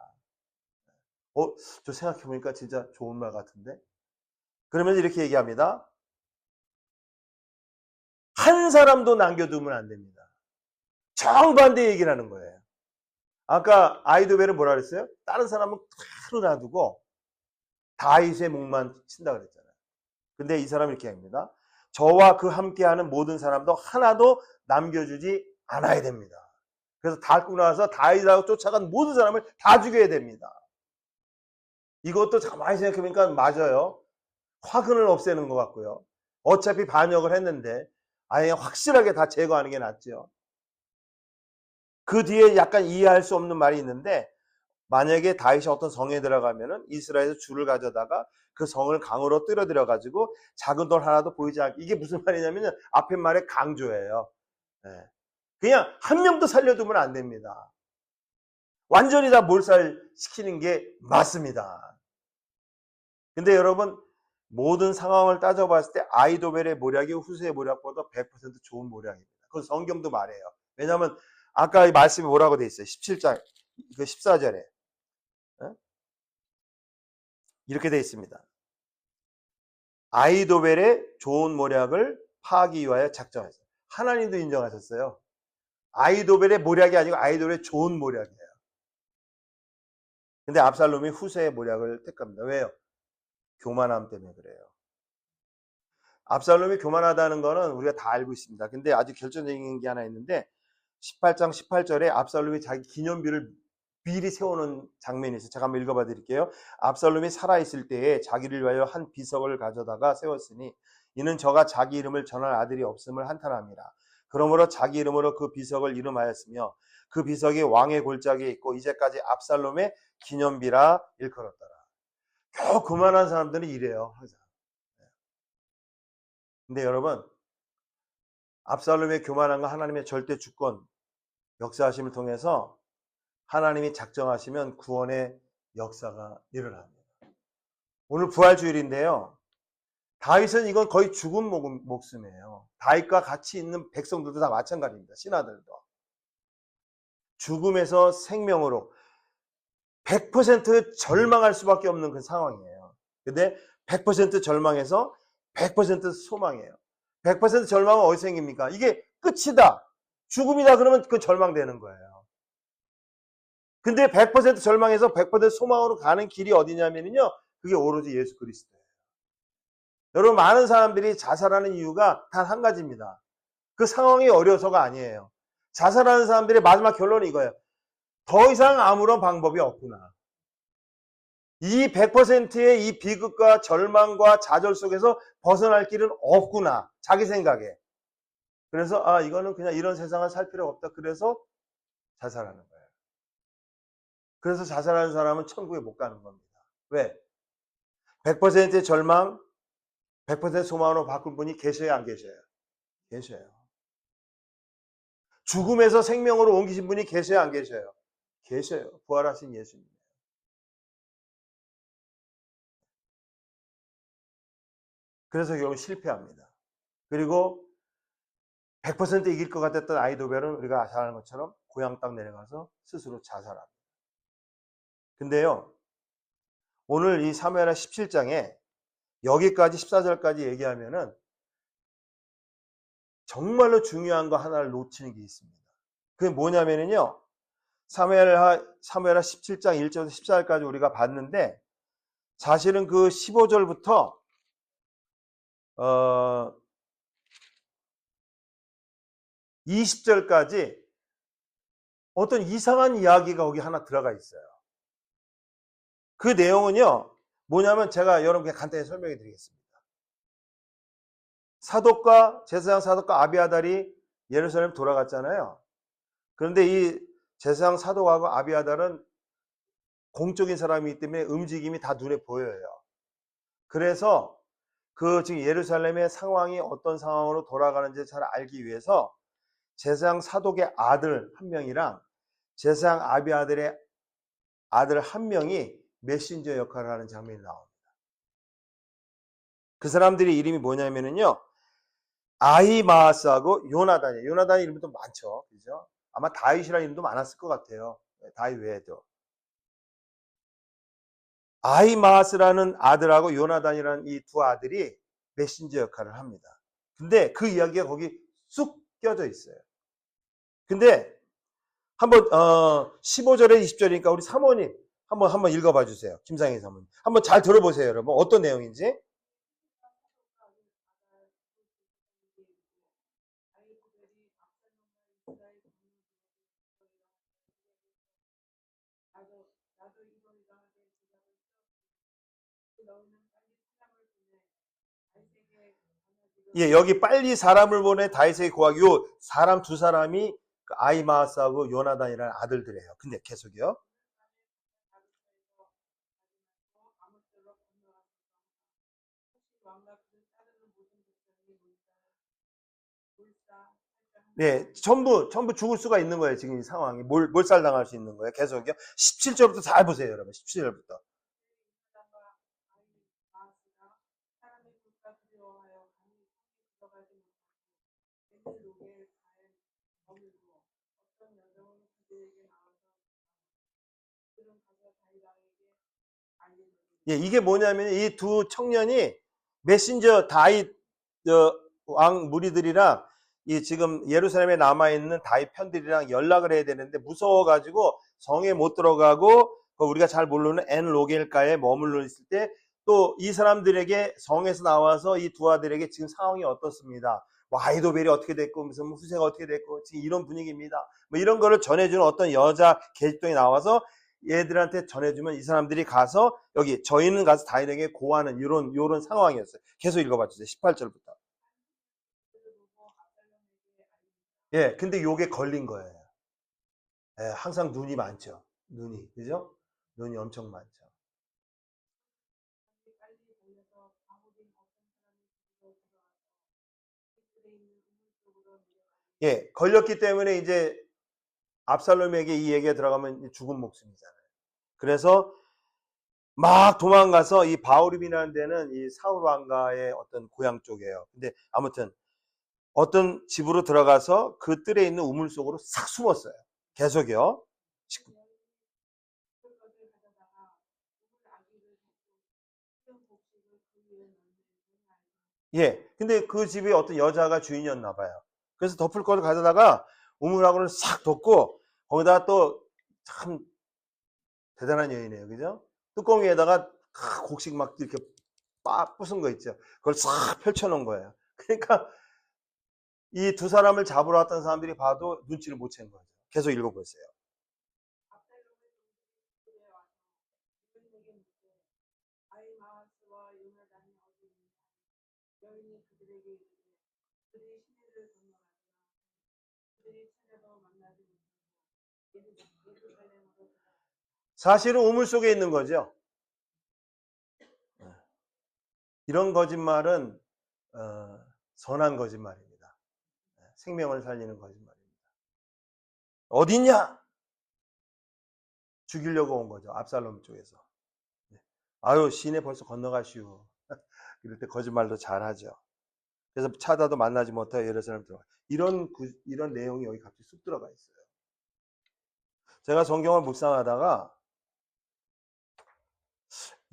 A: 저 생각해보니까 진짜 좋은 말 같은데? 그러면서 이렇게 얘기합니다. 한 사람도 남겨두면 안 됩니다. 정반대 얘기를 하는 거예요. 아까 아이도벨은 뭐라 그랬어요? 다른 사람은 그대로 놔두고 다윗의 목만 친다 그랬잖아요. 근데 이 사람은 이렇게 합니다. 저와 그 함께하는 모든 사람도 하나도 남겨주지 않아야 됩니다. 그래서 다 끌고 나와서 다윗하고 쫓아간 모든 사람을 다 죽여야 됩니다. 이것도 가만히 생각해보니까 맞아요. 화근을 없애는 것 같고요. 어차피 반역을 했는데 아예 확실하게 다 제거하는 게 낫죠. 그 뒤에 약간 이해할 수 없는 말이 있는데 만약에 다윗이 어떤 성에 들어가면은 이스라엘에서 줄을 가져다가 그 성을 강으로 끌어들여 가지고 작은 돌 하나도 보이지 않게 이게 무슨 말이냐면 앞에 말의 강조예요. 네. 그냥 한 명도 살려두면 안 됩니다. 완전히 다 몰살시키는 게 맞습니다. 근데 여러분 모든 상황을 따져봤을 때 아이도벨의 모략이 후세의 모략보다 100% 좋은 모략입니다. 그건 성경도 말해요. 왜냐하면 아까 이 말씀이 뭐라고 돼 있어요. 17장 그 14절에 이렇게 돼 있습니다. 아이도벨의 좋은 모략을 파하기 위하여 작정했어요. 하나님도 인정하셨어요. 아이도벨의 모략이 아니고 아이도벨의 좋은 모략이에요. 근데 압살롬이 후세의 모략을 택합니다. 왜요? 교만함 때문에 그래요. 압살롬이 교만하다는 거는 우리가 다 알고 있습니다. 근데 아주 결정적인 게 하나 있는데 18장 18절에 압살롬이 자기 기념비를 미리 세우는 장면이 있어요. 제가 한번 읽어봐 드릴게요. 압살롬이 살아있을 때에 자기를 위하여 한 비석을 가져다가 세웠으니 이는 저가 자기 이름을 전할 아들이 없음을 한탄합니다. 그러므로 자기 이름으로 그 비석을 이름하였으며 그 비석이 왕의 골짜기에 있고 이제까지 압살롬의 기념비라 일컬었더라. 겨우 그만한 사람들은 이래요. 항상. 근데 여러분 압살롬의 교만함과 하나님의 절대 주권 역사하심을 통해서 하나님이 작정하시면 구원의 역사가 일어납니다. 오늘 부활주일인데요. 다윗은 이건 거의 죽은 목숨이에요. 다윗과 같이 있는 백성들도 다 마찬가지입니다. 신하들도. 죽음에서 생명으로 100% 절망할 수밖에 없는 그 상황이에요. 근데 100% 절망에서 100% 소망이에요. 100% 절망은 어디서 생깁니까? 이게 끝이다. 죽음이다 그러면 그 절망되는 거예요. 근데 100% 절망에서 100% 소망으로 가는 길이 어디냐면요. 그게 오로지 예수 그리스도예요. 여러분, 많은 사람들이 자살하는 이유가 단 한 가지입니다. 그 상황이 어려서가 아니에요. 자살하는 사람들의 마지막 결론이 이거예요. 더 이상 아무런 방법이 없구나. 이 100%의 이 비극과 절망과 좌절 속에서 벗어날 길은 없구나. 자기 생각에. 그래서 이거는 그냥 이런 세상을 살 필요가 없다. 그래서 자살하는 거예요. 그래서 자살하는 사람은 천국에 못 가는 겁니다. 왜? 100%의 절망, 100% 소망으로 바꾼 분이 계셔야 안 계셔요? 계셔요. 죽음에서 생명으로 옮기신 분이 계셔야 안 계셔요? 계셔요. 부활하신 예수님. 그래서 결국 실패합니다. 그리고 100% 이길 것 같았던 아이도벨은 우리가 잘 아는 것처럼 고향 땅 내려가서 스스로 자살합니다. 근데요, 오늘 이 사무엘하 17장에 여기까지 14절까지 얘기하면은 정말로 중요한 거 하나를 놓치는 게 있습니다. 그게 뭐냐면요, 사무엘하 17장 1절에서 14절까지 우리가 봤는데, 사실은 그 15절부터 20절까지 어떤 이상한 이야기가 거기 하나 들어가 있어요. 그 내용은요, 뭐냐면 제가 여러분께 간단히 설명해 드리겠습니다. 제사장 사독과 아비아달이 예루살렘 돌아갔잖아요. 그런데 이 제사장 사독하고 아비아달은 공적인 사람이기 때문에 움직임이 다 눈에 보여요. 그래서 지금 예루살렘의 상황이 어떤 상황으로 돌아가는지 잘 알기 위해서 제사장 사독의 아들 한 명이랑 제사장 아비아달의 아들 한 명이 메신저 역할을 하는 장면이 나옵니다. 그 사람들의 이름이 뭐냐면요, 아히마아스하고 요나단이에요. 요나단 이름도 많죠. 그죠? 아마 다윗이라는 이름도 많았을 것 같아요. 다윗 외에도. 아히마아스라는 아들하고 요나단이라는 이 두 아들이 메신저 역할을 합니다. 근데 그 이야기가 거기 쑥 껴져 있어요. 근데 한번 15절에 20절이니까 우리 사모님 한번 읽어봐 주세요. 김상희 사모님. 한번 잘 들어보세요, 여러분. 어떤 내용인지. 예, 여기 빨리 사람을 보내 다윗에게 고하기. 요 사람 두 사람이 그 아히마아스하고 요나단이라는 아들들이에요. 근데 계속요. 네, 전부 죽을 수가 있는 거예요. 지금 이 상황이 몰살당할 수 있는 거예요. 계속요. 17절부터 잘 보세요, 여러분. 17절부터. 예, 이게 뭐냐면 이 두 청년이 메신저 다윗 왕 무리들이랑 이 지금 예루살렘에 남아 있는 다윗 편들이랑 연락을 해야 되는데 무서워가지고 성에 못 들어가고 우리가 잘 모르는 엔 로겔가에 머물러 있을 때 또 이 사람들에게 성에서 나와서 이 두 아들에게 지금 상황이 어떻습니다. 뭐 아이도벨이 어떻게 됐고 무슨 후세가 어떻게 됐고 지금 이런 분위기입니다. 뭐 이런 거를 전해주는 어떤 여자 계집종이 나와서 얘들한테 전해주면 이 사람들이 가서 여기 저희는 가서 다윗에게 고하는 이런 상황이었어요. 계속 읽어봐 주세요. 18절부터. 예, 근데 요게 걸린 거예요. 예, 항상 눈이 많죠. 눈이, 그죠? 눈이 엄청 많죠. 예, 걸렸기 때문에 이제 압살롬에게 이 얘기가 들어가면 죽은 목숨이잖아요. 그래서 막 도망가서 이 바후림이라는 데는 이 사울 왕가의 어떤 고향 쪽이에요. 근데 아무튼 어떤 집으로 들어가서 그 뜰에 있는 우물 속으로 싹 숨었어요. 계속이요. 예. 근데 그 집에 어떤 여자가 주인이었나 봐요. 그래서 덮을 거를 가져다가 우물하고는 싹 덮고 거기다가 또 참 대단한 여인이에요. 그죠? 뚜껑 위에다가 곡식 막 이렇게 빡 부순 거 있죠. 그걸 싹 펼쳐놓은 거예요. 그러니까 이 두 사람을 잡으러 왔던 사람들이 봐도 눈치를 못 챈 거죠. 계속 읽어보세요. 사실은 우물 속에 있는 거죠. 이런 거짓말은 선한 거짓말입니다. 생명을 살리는 거짓말입니다. 어딨냐? 죽이려고 온 거죠. 압살롬 쪽에서. 아유, 시내 벌써 건너가시오. 이럴 때 거짓말도 잘하죠. 그래서 찾아도 만나지 못하여 예루살렘 들어가. 이런 내용이 여기 갑자기 쑥 들어가 있어요. 제가 성경을 묵상하다가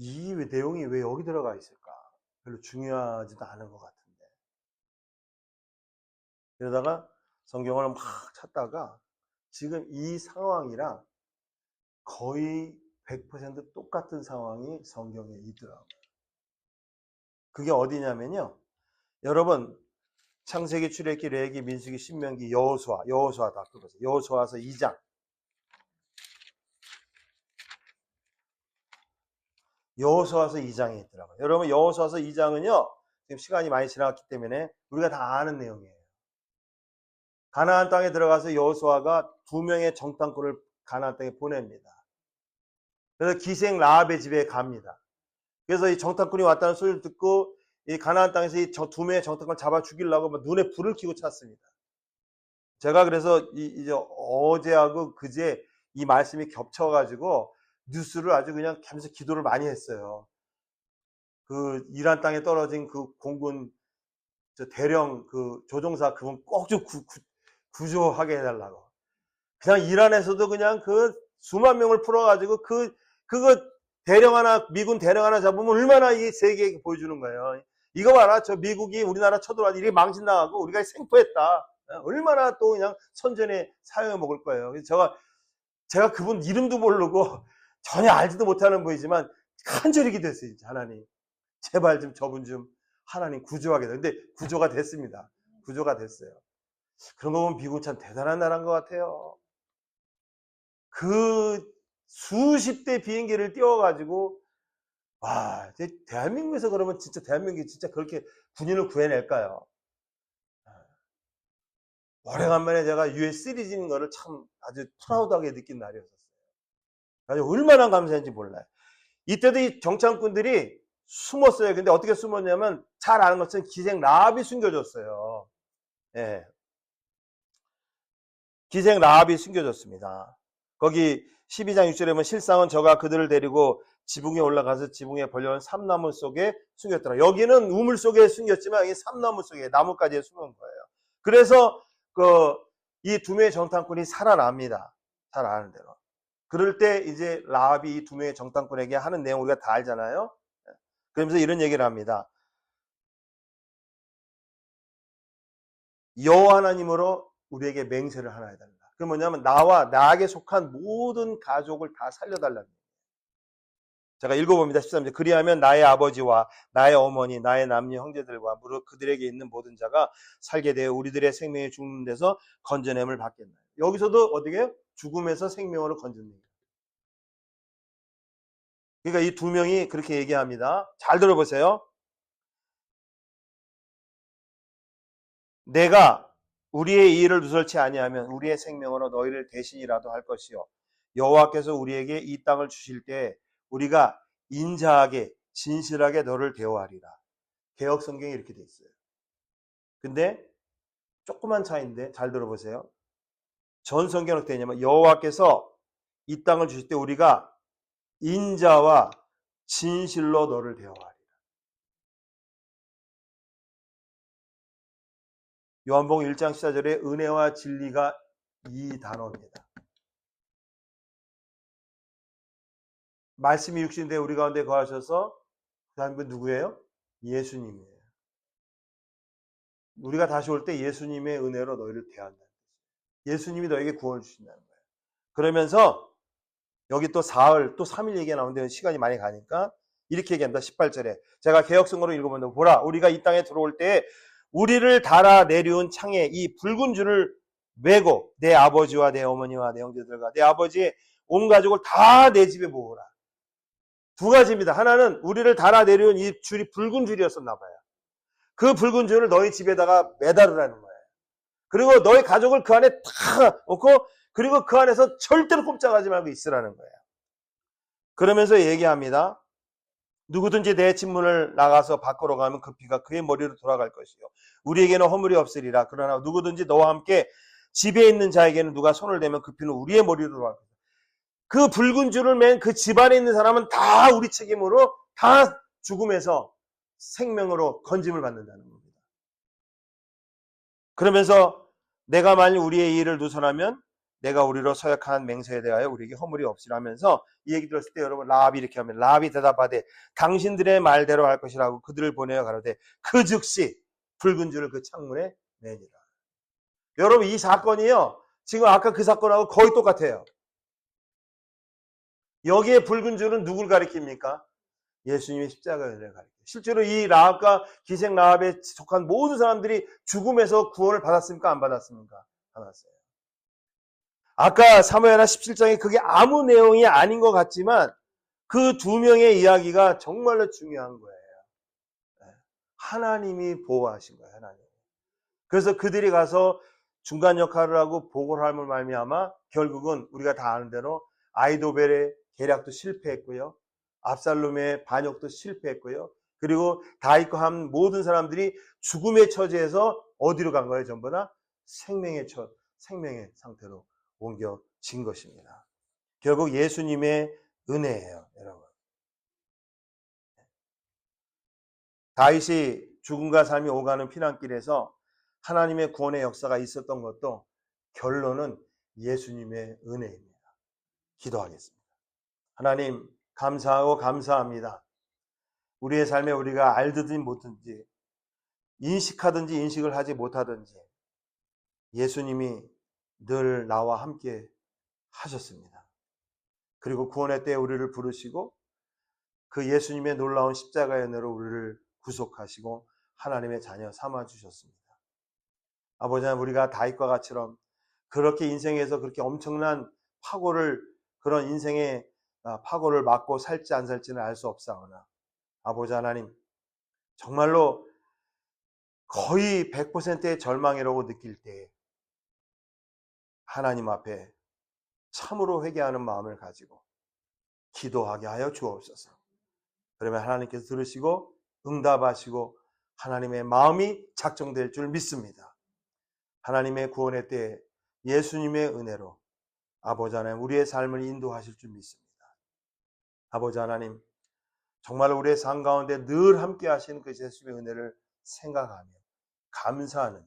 A: 이 내용이 왜 여기 들어가 있을까? 별로 중요하지도 않은 것 같은데. 그러다가 성경을 막 찾다가 지금 이 상황이랑 거의 100% 똑같은 상황이 성경에 있더라고요. 그게 어디냐면요. 여러분 창세기, 출애굽기, 레위기, 민수기, 신명기, 여호수아 다 들어보세요. 여호수아서 2장. 여호수아서 2장에 있더라고요. 여러분 여호수아서 2장은요. 지금 시간이 많이 지나갔기 때문에 우리가 다 아는 내용이에요. 가나안 땅에 들어가서 여호수아가 2명의 정탐꾼을 가나안 땅에 보냅니다. 그래서 기생 라합의 집에 갑니다. 그래서 이 정탐꾼이 왔다는 소리를 듣고 이 가나안 땅에서 이 2명의 정탐꾼을 잡아 죽이려고 막 눈에 불을 켜고 찾습니다. 제가 그래서 이제 어제하고 그제 이 말씀이 겹쳐가지고 뉴스를 아주 그냥 계속 기도를 많이 했어요. 그 이란 땅에 떨어진 그 공군 대령 그 조종사 그분 꼭 좀 구조하게 해달라고. 그냥 이란에서도 그냥 그 수만 명을 풀어가지고 그거 대령 하나 미군 대령 하나 잡으면 얼마나 이 세계에 보여주는 거예요. 이거 봐라, 저 미국이 우리나라 쳐들어와서 이렇게 망신당하고 우리가 생포했다. 얼마나 또 그냥 선전에 사용해 먹을 거예요. 그래서 제가 그분 이름도 모르고 전혀 알지도 못하는 분이지만 간절히 기도했어요. 하나님 제발 좀 저분 좀 하나님 구조하게 돼. 근데 구조가 됐습니다. 구조가 됐어요. 그런 거 보면 미국은 참 대단한 나라인 것 같아요. 그 수십 대 비행기를 띄워가지고 와, 대한민국에서 그러면 진짜 대한민국이 진짜 그렇게 군인을 구해낼까요? 오래간만에 제가 US 시리즈인 거를 참 아주 프라우드하게 느낀 날이었었어요. 아주 얼마나 감사한지 몰라요. 이때도 이 정창꾼들이 숨었어요. 근데 어떻게 숨었냐면 잘 아는 것처럼 기생 라합이 숨겨줬어요. 예. 기생 라합이 숨겨졌습니다. 거기 12장 6절에 보면 실상은 저가 그들을 데리고 지붕에 올라가서 지붕에 벌려놓은 삼나무 속에 숨겼더라. 여기는 우물 속에 숨겼지만 여기 삼나무 속에 나뭇가지에 숨은 거예요. 그래서 이 두 명의 정탐꾼이 살아납니다. 잘 아는 대로. 그럴 때 이제 라합이 이 두 명의 정탐꾼에게 하는 내용 우리가 다 알잖아요. 그러면서 이런 얘기를 합니다. 여호와 하나님으로 우리에게 맹세를 하나 해달라. 그게 뭐냐면 나와 나에게 속한 모든 가족을 다 살려달라는 거예요. 제가 읽어봅니다. 13절. 그리하면 나의 아버지와 나의 어머니, 나의 남녀 형제들과 무릇 그들에게 있는 모든 자가 살게 되어 우리들의 생명이 죽는 데서 건져냄을 받겠나요. 여기서도 어떻게 해요? 죽음에서 생명으로 건져냅니다. 그러니까 이 두 명이 그렇게 얘기합니다. 잘 들어보세요. 내가 우리의 이의를 누설치 아니하면 우리의 생명으로 너희를 대신이라도 할 것이요 여호와께서 우리에게 이 땅을 주실 때 우리가 인자하게 진실하게 너를 대우하리라. 개역 성경에 이렇게 돼 있어요. 근데 조그만 차이인데 잘 들어보세요. 전 성경은 어떻게 되냐면 여호와께서 이 땅을 주실 때 우리가 인자와 진실로 너를 대하리라. 요한복음 1장 14절에 은혜와 진리가 이 단어입니다. 말씀이 육신되 우리 가운데 거하셔서 그 한 분 누구예요? 예수님이에요. 우리가 다시 올 때 예수님의 은혜로 너희를 대한다는 거예요. 예수님이 너에게 구원을 주신다는 거예요. 그러면서 여기 또 사흘, 또 3일 얘기가 나오는데 시간이 많이 가니까 이렇게 얘기합니다. 18절에. 제가 개역성으로 읽어보는데 보라, 우리가 이 땅에 들어올 때 우리를 달아 내려온 창에 이 붉은 줄을 메고 내 아버지와 내 어머니와 내 형제들과 내 아버지의 온 가족을 다 내 집에 모으라. 두 가지입니다. 하나는 우리를 달아 내려온 이 줄이 붉은 줄이었었나 봐요. 그 붉은 줄을 너희 집에다가 매달으라는 거예요. 그리고 너희 가족을 그 안에 다 넣고 그리고 그 안에서 절대로 꼼짝하지 말고 있으라는 거예요. 그러면서 얘기합니다. 누구든지 내 집문을 나가서 밖으로 가면 그 피가 그의 머리로 돌아갈 것이요. 우리에게는 허물이 없으리라. 그러나 누구든지 너와 함께 집에 있는 자에게는 누가 손을 대면 그 피는 우리의 머리로 돌아갈 것이요. 그 붉은 줄을 맨 그 집안에 있는 사람은 다 우리 책임으로 다 죽음에서 생명으로 건짐을 받는다는 겁니다. 그러면서 내가 만일 우리의 일을 누설하면 내가 우리로 서약한 맹세에 대하여 우리에게 허물이 없으라면서 이 얘기 들었을 때 여러분 라합이 이렇게 하면 라합이 대답하되 당신들의 말대로 할 것이라고 그들을 보내어 가로되 그 즉시 붉은 줄을 그 창문에 내니라. 여러분 이 사건이요 지금 아까 그 사건하고 거의 똑같아요. 여기에 붉은 줄은 누굴 가리킵니까? 예수님의 십자가를 가리켜요. 실제로 이 라합과 기생 라합에 속한 모든 사람들이 죽음에서 구원을 받았습니까? 안 받았습니까? 받았어요. 아까 사무엘하 17장에 그게 아무 내용이 아닌 것 같지만 그 두 명의 이야기가 정말로 중요한 거예요. 하나님이 보호하신 거예요. 하나님. 그래서 그들이 가서 중간 역할을 하고 보고를 함을 말미암아 결국은 우리가 다 아는 대로 아히도벨의 계략도 실패했고요. 압살롬의 반역도 실패했고요. 그리고 다윗과 한 모든 사람들이 죽음의 처지에서 어디로 간 거예요? 전부 다 생명의 상태로 옮겨진 것입니다. 결국 예수님의 은혜예요, 여러분. 다윗이 죽음과 삶이 오가는 피난길에서 하나님의 구원의 역사가 있었던 것도 결론은 예수님의 은혜입니다. 기도하겠습니다. 하나님 감사하고 감사합니다. 우리의 삶에 우리가 알든지 못든지 인식하든지 인식을 하지 못하든지 예수님이 늘 나와 함께 하셨습니다. 그리고 구원의 때에 우리를 부르시고 그 예수님의 놀라운 십자가의 은혜로 우리를 구속하시고 하나님의 자녀 삼아주셨습니다. 아버지 하나님 우리가 다윗과 같이처럼 그렇게 인생에서 그렇게 엄청난 그런 인생의 파고를 맞고 살지 안 살지는 알 수 없사오나 아버지 하나님 정말로 거의 100%의 절망이라고 느낄 때 하나님 앞에 참으로 회개하는 마음을 가지고 기도하게 하여 주옵소서. 그러면 하나님께서 들으시고 응답하시고 하나님의 마음이 작정될 줄 믿습니다. 하나님의 구원의 때에 예수님의 은혜로 아버지 하나님 우리의 삶을 인도하실 줄 믿습니다. 아버지 하나님 정말 우리의 삶 가운데 늘 함께 하시는 그 예수님의 은혜를 생각하며 감사하는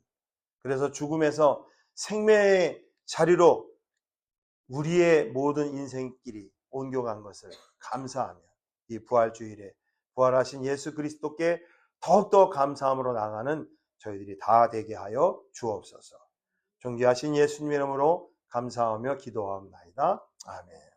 A: 그래서 죽음에서 생명의 자리로 우리의 모든 인생길이 옮겨간 것을 감사하며 이 부활주일에 부활하신 예수 그리스도께 더욱더 감사함으로 나가는 저희들이 다 되게 하여 주옵소서. 존귀하신 예수님의 이름으로 감사하며 기도하옵나이다. 아멘.